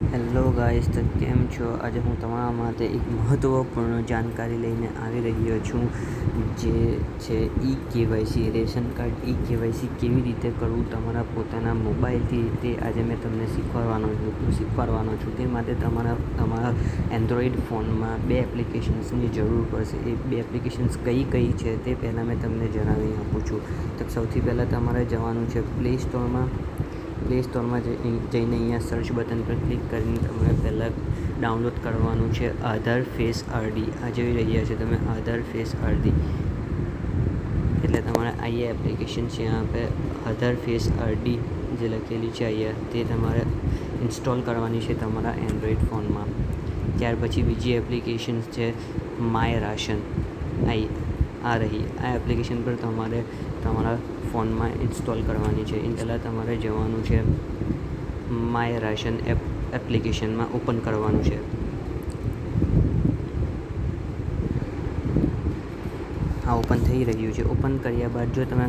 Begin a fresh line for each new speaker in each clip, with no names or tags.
Hello guys, તો કેમ છો? આજે હું તમારા માટે એક મહત્ત્વપૂર્ણ જાણકારી લઈને આવી રહ્યો છું, જે છે કેવાયસી રેશન કાર્ડ. કેવાયસી કેવી રીતે કરવું તમારા પોતાના મોબાઈલથી, તે આજે મેં તમને શીખવાડવાનો છું. તે માટે તમારા એન્ડ્રોઈડ ફોનમાં 2 એપ્લિકેશન્સની જરૂર પડશે. એ 2 એપ્લિકેશન્સ કઈ છે તે પહેલાં મેં તમને જણાવી આપું છું. તો સૌથી પહેલાં તમારે જવાનું છે પ્લે સ્ટોરમાં જઈને અહીંયા સર્ચ બટન પર ક્લિક કરીને તમારે પહેલાં ડાઉનલોડ કરવાનું છે આધાર ફેસ આરડી. આ જોઈ રહ્યા છો તમે આધાર ફેસ આરડી, એટલે તમારે અહીંયા એપ્લિકેશન છે, यहाँ पे આધાર ફેસ આરડી જે લખેલી છે અહીંયા, તે તમારે ઇન્સ્ટોલ કરવાની છે તમારા એન્ડ્રોઈડ ફોનમાં. ત્યાર પછી બીજી એપ્લિકેશન છે માય રાશન. આ એપ્લિકેશન પર તમારે તમારા ફોનમાં ઇન્સ્ટોલ કરવાની છે. એ પહેલાં તમારે જવાનું છે માય રાશન એપ્લિકેશનમાં ઓપન કરવાનું છે. આ ઓપન થઈ રહ્યું છે. ઓપન કર્યા બાદ જો તમે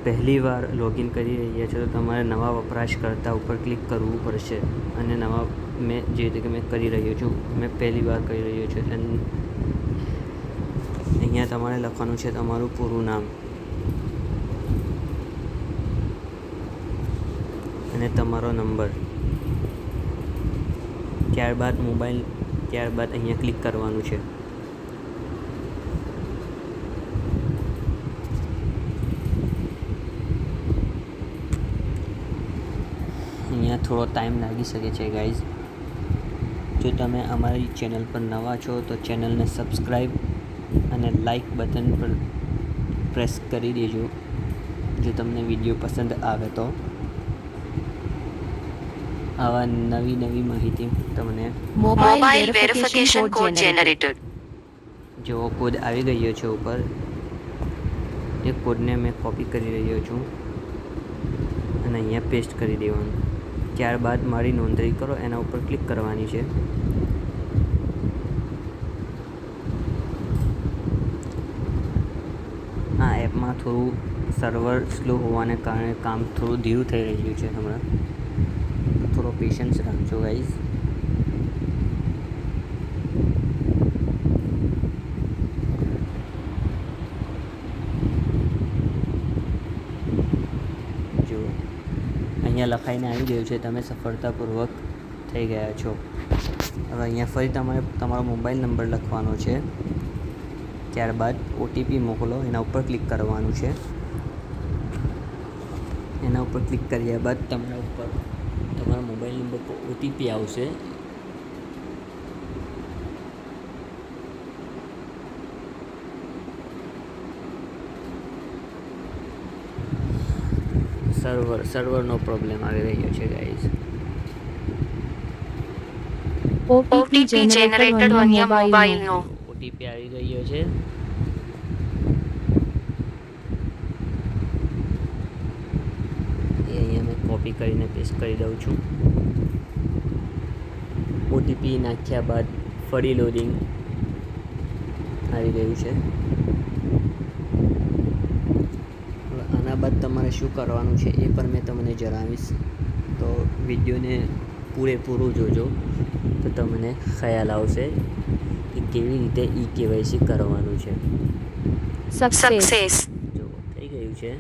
પહેલી વાર લોગિન કરી રહ્યા છો તો તમારે નવા વપરાશકર્તા ઉપર ક્લિક કરવું પડશે. અને મેં જે રીતે મેં કરી રહ્યો છું, મેં પહેલી વાર કરી રહ્યો છું. અહીંયા તમારે લખવાનું છે તમારું પૂરું નામ અને તમારો નંબર. ત્યારબાદ અહીંયા ક્લિક કરવાનું છે. અહીંયા થોડો ટાઈમ લાગી શકે છે ગાઈઝ. જો તમે અમારી ચેનલ પર નવા છો તો ચેનલને સબસ્ક્રાઈબ અને લાઈક બટન પર પ્રેસ કરી દેજો, જો તમને વિડીયો પસંદ આવે તો. આવા નવી માહિતી તમને
મોબાઈલ વેરિફિકેશન કોડ જનરેટર.
જો કોડ આવી ગયો છે ઉપર, એ કોડને મેં કોપી કરી રહ્યો છું અને અહીંયા પેસ્ટ કરી દેવાનું. ત્યારબાદ મારી નોંધણી કરો એના ઉપર ક્લિક કરવાની છે. આ એપમાં થોડું સર્વર સ્લો હોવાને કારણે કામ થોડું ધીરું થઈ રહ્યું છે હમણાં, થોડો પેશન્સ રાખજો ગાઈઝ. જો અહીંયા લખાઈને આવી ગયું છે તમે સફળતાપૂર્વક થઈ ગયા છો. હવે અહીંયા ફરી તમારો મોબાઈલ નંબર લખવાનો છે. ત્યારબાદ ઓટીપી મોકલો, એના ઉપર ક્લિક કરવાનું છે. એના ઉપર ક્લિક કર્યા બાદ તમારા મોબાઈલ નંબર પર ઓટીપી આવશે. સર્વરનો પ્રોબ્લેમ આવી રહ્યો છે ગાઈઝ.
ઓટીપી જનરેટેડ અન્ય મોબાઈલનો.
ઓટીપી આવી ગયો છે. એ અહીંયા મેં કોપી કરીને પેસ્ટ કરી દઉં છું. ઓટીપી નાખ્યા બાદ ફરી લોડિંગ આવી ગયું છે. આના બાદ તમારે શું કરવાનું છે એ પણ મેં તમને જણાવીશ, તો વિડીયોને પૂરેપૂરું જોજો તો તમને ખ્યાલ આવશે કે કેવી રીતે કેવાયસી કરવાનું છે.
સક્સેસ.
જો થઈ ગયું છે.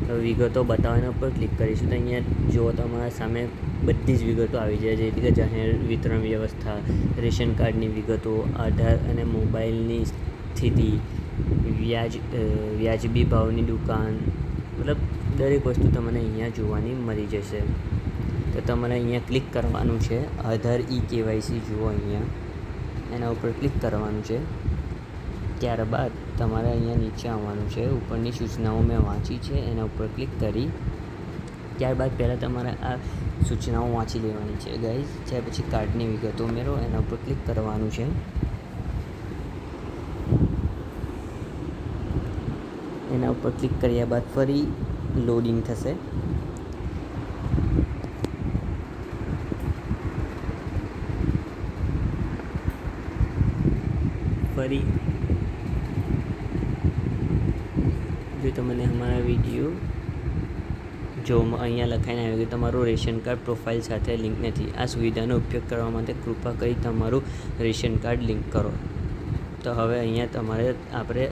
તો વિગતો બતાવવાના પર ક્લિક કરીશું તો અહીંયા જો તમારા સામે બધી જ વિગતો આવી જાય, જેવી કે જાહેર વિતરણ વ્યવસ્થા, રેશન કાર્ડની વિગતો, આધાર અને મોબાઈલની સ્થિતિ, વ્યાજબી ભાવની દુકાન, મતલબ દરેક વસ્તુ તમને અહીંયા જોવાની મળી જશે. તો તમારે અહીંયા ક્લિક કરવાનું છે આધાર કેવાયસી. જુઓ અહીંયા એના ઉપર ક્લિક કરવાનું છે. ત્યારબાદ તમારે અહીંયા નીચે આવવાનું છે. ઉપરની સૂચનાઓ મેં વાંચી છે, એના ઉપર ક્લિક કરી ત્યારબાદ પહેલાં તમારે આ સૂચનાઓ વાંચી લેવાની છે ગાઈઝ. ત્યાર પછી કાર્ડની વિગતો ઉમેરો, એના ઉપર ક્લિક કરવાનું છે. એના ઉપર ક્લિક કર્યા બાદ ફરી લોડિંગ થશે. ફરી જો તમને અમારા વિડીયો જો અહીંયા લખાઈને આવ્યું કે તમારું રેશન કાર્ડ પ્રોફાઇલ સાથે લિંક નથી. આ સુવિધાનો ઉપયોગ કરવા માટે કૃપા કરી તમારું રેશન કાર્ડ લિંક કરો. તો હવે અહીંયા આપણે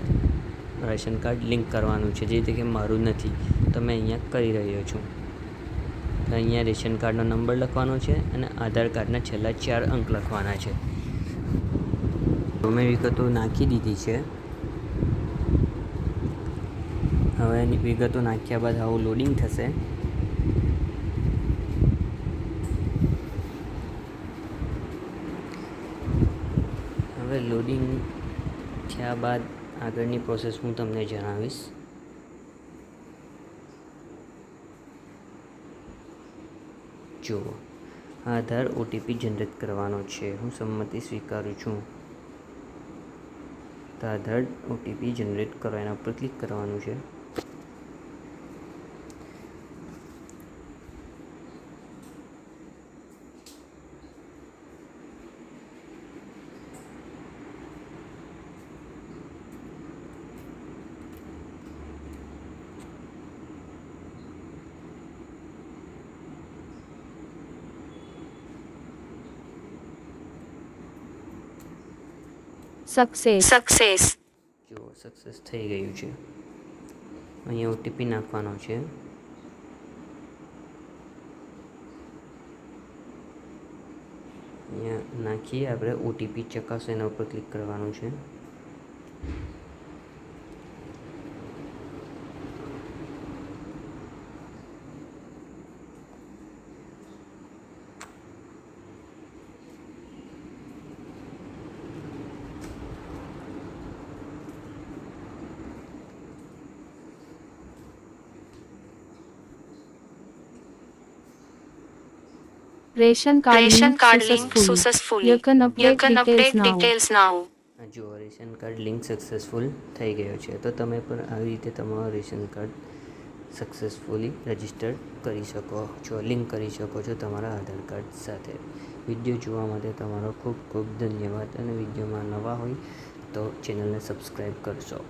રેશન કાર્ડ લિંક કરવાનું છે, જે રીતે કે મારું નથી, તો મેં અહીંયા કરી રહ્યો છું. તો અહીંયા રેશન કાર્ડનો નંબર લખવાનો છે અને આધાર કાર્ડના છેલ્લા 4 અંક લખવાના છે. તો મેં વિગતો નાખી દીધી છે. હવે એની વિગતો નાખ્યા બાદ આવું લોડિંગ થશે. હવે લોડિંગ થયા બાદ આગળની પ્રોસેસ હું તમને જણાવીશ. જુઓ, આધાર OTP જનરેટ કરવાનો છે. હું સંમતિ સ્વીકારું છું. તો આધાર OTP જનરેટ કરો, એના પર ક્લિક કરવાનું છે.
સક્સેસ.
જો સક્સેસ થઈ ગયું છે. અહીંયા OTP નાખવાનો છે. અહીંયા નાખીએ આપણે OTP ચકાસો, એના ઉપર ક્લિક કરવાનું છે.
Ration card link successfully. You can update details now.
જો રેશન કાર્ડ લિંક સક્સેસફુલ થઈ ગયો છે. તો તમે પણ આવી રીતે તમારો રેશન કાર્ડ સક્સેસફુલી રજિસ્ટર કરી શકો છો, લિંક કરી શકો છો તમારા આધાર કાર્ડ સાથે. વિડીયો જોવા માટે તમારો ખૂબ ખૂબ ધન્યવાદ. અને વિડીયોમાં નવા હોય તો ચેનલને સબસ્ક્રાઈબ કરશો.